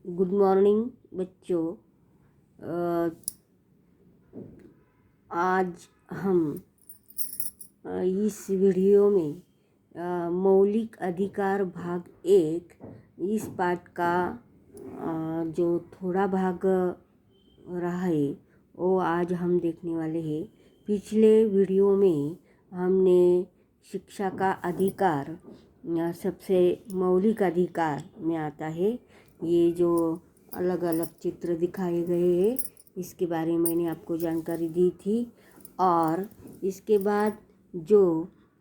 Good morning बच्चों। आज हम इस वीडियो में मौलिक अधिकार भाग 1 इस पाठ का जो थोड़ा भाग रहा है वो आज हम देखने वाले हैं। पिछले वीडियो में हमने शिक्षा का अधिकार सबसे मौलिक अधिकार में आता है। ये जो अलग अलग चित्र दिखाए गए हैं इसके बारे में मैंने आपको जानकारी दी थी। और इसके बाद जो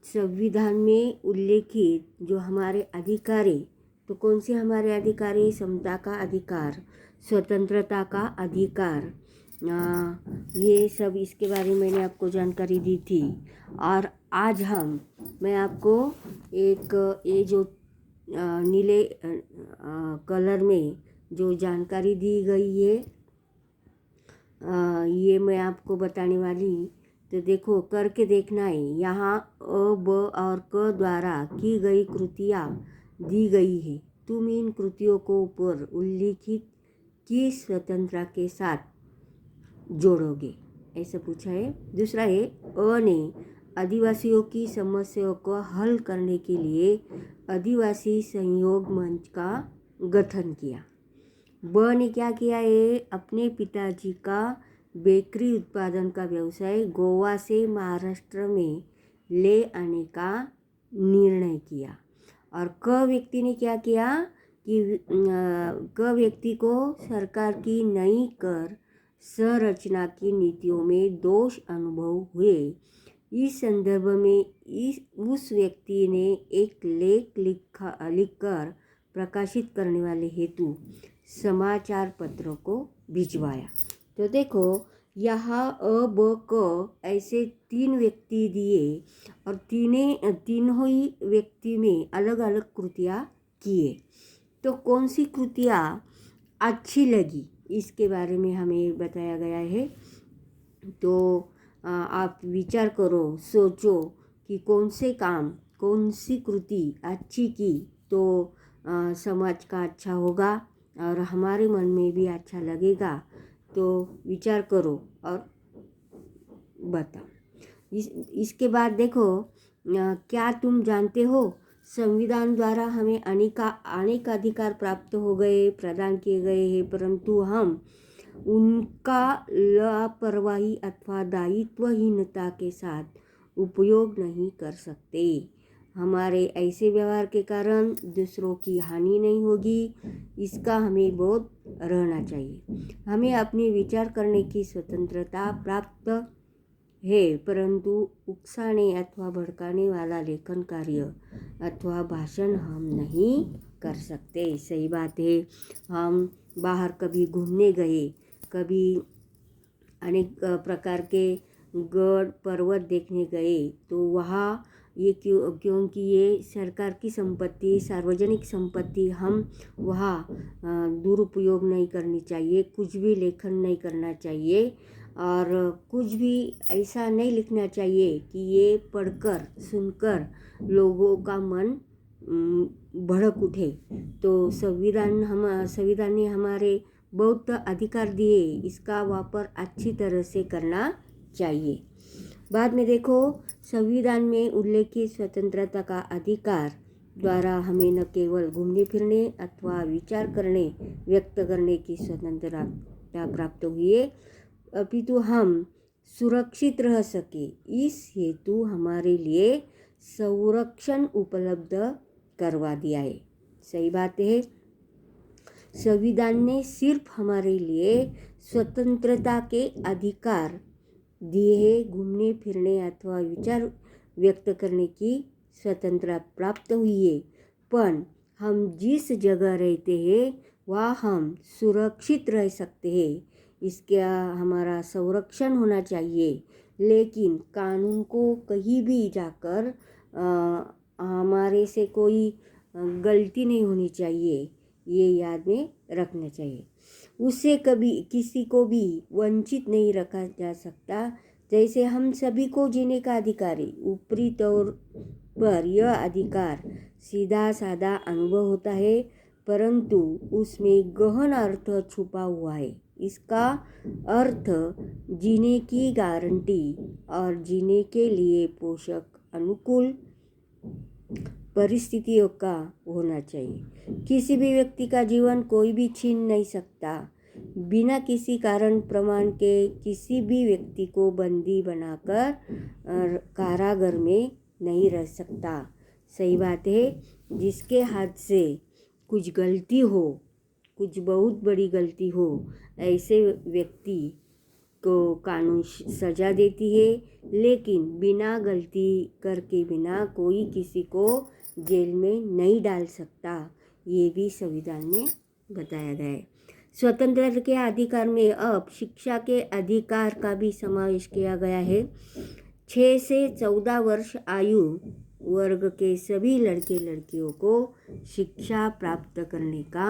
संविधान में उल्लेखित जो हमारे अधिकार है, तो कौन से हमारे अधिकार है? समता का अधिकार, स्वतंत्रता का अधिकार, ये सब इसके बारे में मैंने आपको जानकारी दी थी। और आज मैं आपको एक ये जो नीले कलर में जो जानकारी दी गई है ये मैं आपको बताने वाली। तो देखो, करके देखना है। यहाँ अ, ब और क द्वारा की गई कृतियाँ दी गई है। तुम इन कृतियों को ऊपर उल्लिखित किस स्वतंत्रता के साथ जोड़ोगे, ऐसा पूछा है। दूसरा है, अ ने आदिवासियों की समस्याओं को हल करने के लिए आदिवासी सहयोग मंच का गठन किया। ब ने क्या किया है? अपने पिताजी का बेकरी उत्पादन का व्यवसाय गोवा से महाराष्ट्र में ले आने का निर्णय किया। और क व्यक्ति ने क्या किया कि क व्यक्ति को सरकार की नई कर संरचना की नीतियों में दोष अनुभव हुए। इस संदर्भ में उस व्यक्ति ने एक लेख लिखकर प्रकाशित करने वाले हेतु समाचार पत्रों को भिजवाया। तो देखो, यहाँ अ ब क ऐसे 3 व्यक्ति दिए और तीनों ही व्यक्ति में अलग अलग कृतियाँ किए। तो कौन सी कृतियाँ अच्छी लगी इसके बारे में हमें बताया गया है। तो आप विचार करो, सोचो कि कौन से काम, कौन सी कृति अच्छी की तो समाज का अच्छा होगा और हमारे मन में भी अच्छा लगेगा। तो विचार करो और बताओ। इसके बाद देखो, क्या तुम जानते हो संविधान द्वारा हमें अनेक अधिकार प्राप्त हो गए, प्रदान किए गए हैं, परंतु हम उनका लापरवाही अथवा दायित्वहीनता के साथ उपयोग नहीं कर सकते। हमारे ऐसे व्यवहार के कारण दूसरों की हानि नहीं होगी, इसका हमें बोध रहना चाहिए। हमें अपने विचार करने की स्वतंत्रता प्राप्त है, परंतु उकसाने अथवा भड़काने वाला लेखन कार्य अथवा भाषण हम नहीं कर सकते। सही बात है। हम बाहर कभी घूमने गए, कभी अनेक प्रकार के गढ़ पर्वत देखने गए, तो वहाँ ये क्योंकि ये सरकार की संपत्ति, सार्वजनिक संपत्ति, हम वहाँ दुरुपयोग नहीं करनी चाहिए, कुछ भी लेखन नहीं करना चाहिए और कुछ भी ऐसा नहीं लिखना चाहिए कि ये पढ़कर सुनकर लोगों का मन भड़क उठे। तो संविधान ने हमारे बहुत अधिकार दिए, इसका वापर अच्छी तरह से करना चाहिए। बाद में देखो, संविधान में उल्लेखित स्वतंत्रता का अधिकार द्वारा हमें न केवल घूमने फिरने अथवा विचार करने, व्यक्त करने की स्वतंत्रता प्राप्त हुई है, अपितु हम सुरक्षित रह सके, इस हेतु हमारे लिए संरक्षण उपलब्ध करवा दिया है। सही बात है। संविधान ने सिर्फ हमारे लिए स्वतंत्रता के अधिकार दिए हैं, घूमने फिरने अथवा विचार व्यक्त करने की स्वतंत्रता प्राप्त हुई है, पर हम जिस जगह रहते हैं वहाँ हम सुरक्षित रह सकते हैं, इसका हमारा संरक्षण होना चाहिए। लेकिन कानून को कहीं भी जाकर हमारे से कोई गलती नहीं होनी चाहिए, ये याद में रखना चाहिए। उससे कभी किसी को भी वंचित नहीं रखा जा सकता। जैसे हम सभी को जीने का अधिकार है, ऊपरी तौर पर यह अधिकार सीधा साधा अनुभव होता है, परंतु उसमें गहन अर्थ छुपा हुआ है। इसका अर्थ जीने की गारंटी और जीने के लिए पोषक अनुकूल परिस्थितियों का होना चाहिए। किसी भी व्यक्ति का जीवन कोई भी छीन नहीं सकता। बिना किसी कारण प्रमाण के किसी भी व्यक्ति को बंदी बनाकर कारागार में नहीं रह सकता। सही बात है। जिसके हाथ से कुछ गलती हो, कुछ बहुत बड़ी गलती हो, ऐसे व्यक्ति को कानून सजा देती है, लेकिन बिना गलती करके बिना कोई किसी को जेल में नहीं डाल सकता। ये भी संविधान में बताया गया है। स्वतंत्रता के अधिकार में अब शिक्षा के अधिकार का भी समावेश किया गया है। 6 से 14 वर्ष आयु वर्ग के सभी लड़के लड़कियों को शिक्षा प्राप्त करने का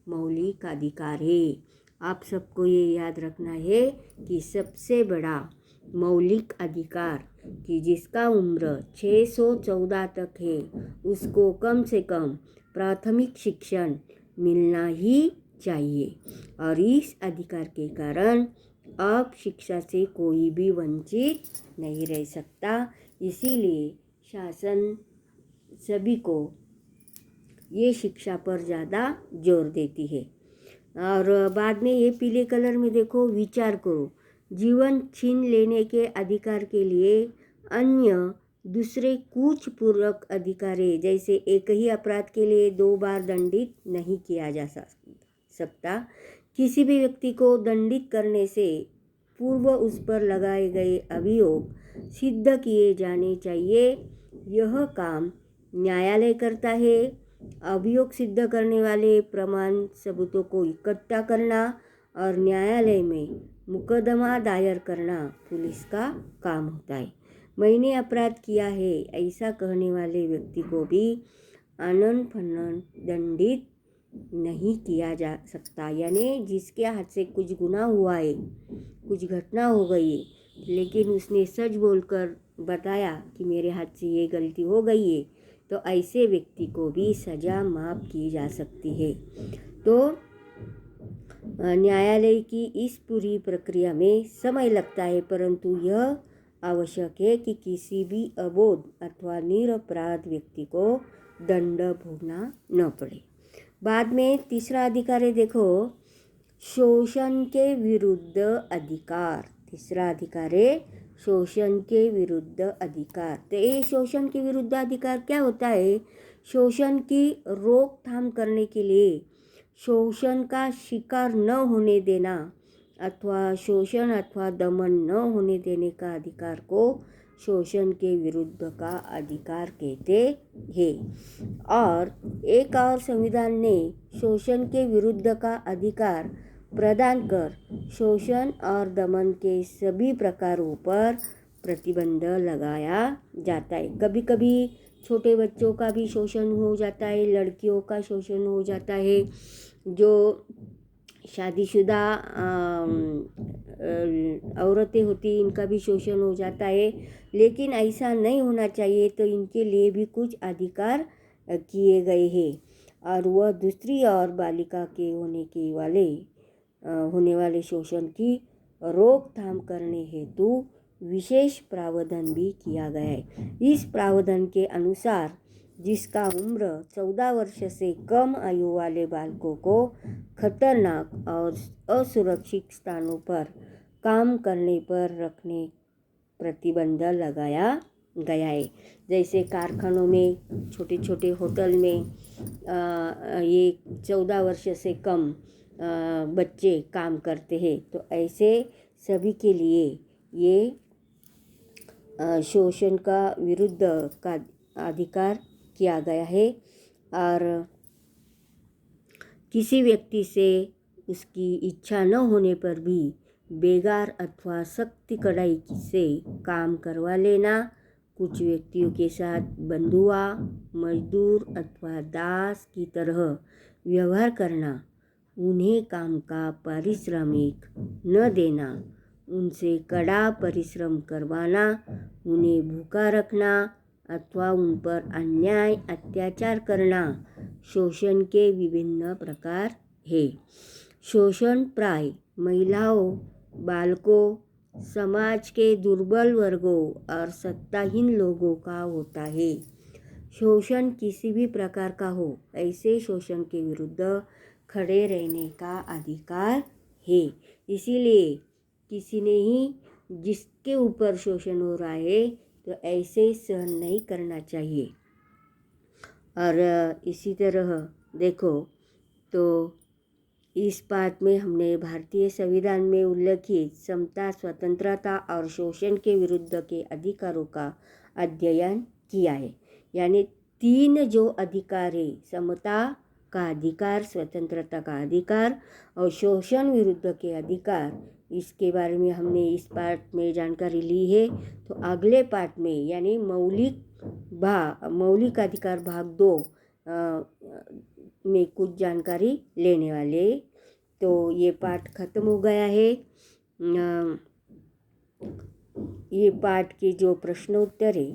मौलिक अधिकार है। आप सबको ये याद रखना है कि सबसे बड़ा मौलिक अधिकार कि जिसका उम्र 614 तक है उसको कम से कम प्राथमिक शिक्षण मिलना ही चाहिए। और इस अधिकार के कारण अब शिक्षा से कोई भी वंचित नहीं रह सकता। इसीलिए शासन सभी को ये शिक्षा पर ज़्यादा जोर देती है। और बाद में ये पीले कलर में देखो, विचार करो। जीवन छीन लेने के अधिकार के लिए अन्य दूसरे कुछ पूरक अधिकार है। जैसे एक ही अपराध के लिए 2 बार दंडित नहीं किया जा सकता। किसी भी व्यक्ति को दंडित करने से पूर्व उस पर लगाए गए अभियोग सिद्ध किए जाने चाहिए। यह काम न्यायालय करता है। अभियोग सिद्ध करने वाले प्रमाण सबूतों को इकट्ठा करना और न्यायालय में मुकदमा दायर करना पुलिस का काम होता है। मैंने अपराध किया है ऐसा कहने वाले व्यक्ति को भी आनन फनन दंडित नहीं किया जा सकता। यानी जिसके हाथ से कुछ गुनाह हुआ है, कुछ घटना हो गई है, लेकिन उसने सच बोलकर बताया कि मेरे हाथ से ये गलती हो गई है, तो ऐसे व्यक्ति को भी सज़ा माफ़ की जा सकती है। तो न्यायालय की इस पूरी प्रक्रिया में समय लगता है, परंतु यह आवश्यक है कि किसी भी अबोध अथवा निरपराध व्यक्ति को दंड भोगना न पड़े। बाद में तीसरा अधिकार है, देखो, शोषण के विरुद्ध अधिकार। तीसरा अधिकार है शोषण के विरुद्ध अधिकार। तो ये शोषण के विरुद्ध अधिकार क्या होता है? शोषण की रोकथाम करने के लिए शोषण का शिकार न होने देना अथवा शोषण अथवा दमन न होने देने का अधिकार को शोषण के विरुद्ध का अधिकार कहते हैं। और एक और संविधान ने शोषण के विरुद्ध का अधिकार प्रदान कर शोषण और दमन के सभी प्रकारों पर प्रतिबंध लगाया जाता है। कभी कभी छोटे बच्चों का भी शोषण हो जाता है, लड़कियों का शोषण हो जाता है, जो शादीशुदा औरतें होती इनका भी शोषण हो जाता है। लेकिन ऐसा नहीं होना चाहिए, तो इनके लिए भी कुछ अधिकार किए गए हैं। और वह दूसरी और बालिका के होने वाले शोषण की रोकथाम करने हेतु विशेष प्रावधान भी किया गया है। इस प्रावधान के अनुसार जिसका उम्र 14 वर्ष से कम आयु वाले बालकों को खतरनाक और असुरक्षित स्थानों पर काम करने पर रखने प्रतिबंध लगाया गया है। जैसे कारखानों में, छोटे छोटे होटल में ये 14 वर्ष से कम बच्चे काम करते हैं, तो ऐसे सभी के लिए ये शोषण का विरुद्ध का अधिकार किया गया है। और किसी व्यक्ति से उसकी इच्छा न होने पर भी बेगार अथवा सख्त कड़ाई से काम करवा लेना, कुछ व्यक्तियों के साथ बंधुआ, मजदूर अथवा दास की तरह व्यवहार करना, उन्हें काम का पारिश्रमिक न देना, उनसे कड़ा परिश्रम करवाना, उन्हें भूखा रखना, अथवा उन पर अन्याय अत्याचार करना शोषण के विभिन्न प्रकार है। शोषण प्राय महिलाओं, बालकों, समाज के दुर्बल वर्गों और सत्ताहीन लोगों का होता है। शोषण किसी भी प्रकार का हो, ऐसे शोषण के विरुद्ध खड़े रहने का अधिकार है। इसीलिए किसी ने ही जिसके ऊपर शोषण हो रहा है तो ऐसे सहन नहीं करना चाहिए। और इसी तरह देखो तो इस पाठ में हमने भारतीय संविधान में उल्लिखित समता, स्वतंत्रता और शोषण के विरुद्ध के अधिकारों का अध्ययन किया है। यानी 3 जो अधिकार है, समता का अधिकार, स्वतंत्रता का अधिकार और शोषण विरुद्ध के अधिकार, इसके बारे में हमने इस पाठ में जानकारी ली है। तो अगले पाठ में यानी मौलिक अधिकार भाग 2 में कुछ जानकारी लेने वाले। तो ये पाठ खत्म हो गया है। ये पाठ के जो प्रश्न उत्तर है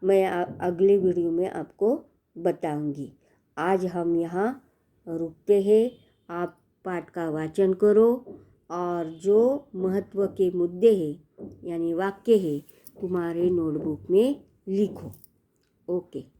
मैं अगले वीडियो में आपको बताऊंगी। आज हम यहाँ रुकते हैं। आप पाठ का वाचन करो और जो महत्व के मुद्दे हैं यानी वाक्य है तुम्हारे नोटबुक में लिखो। ओके।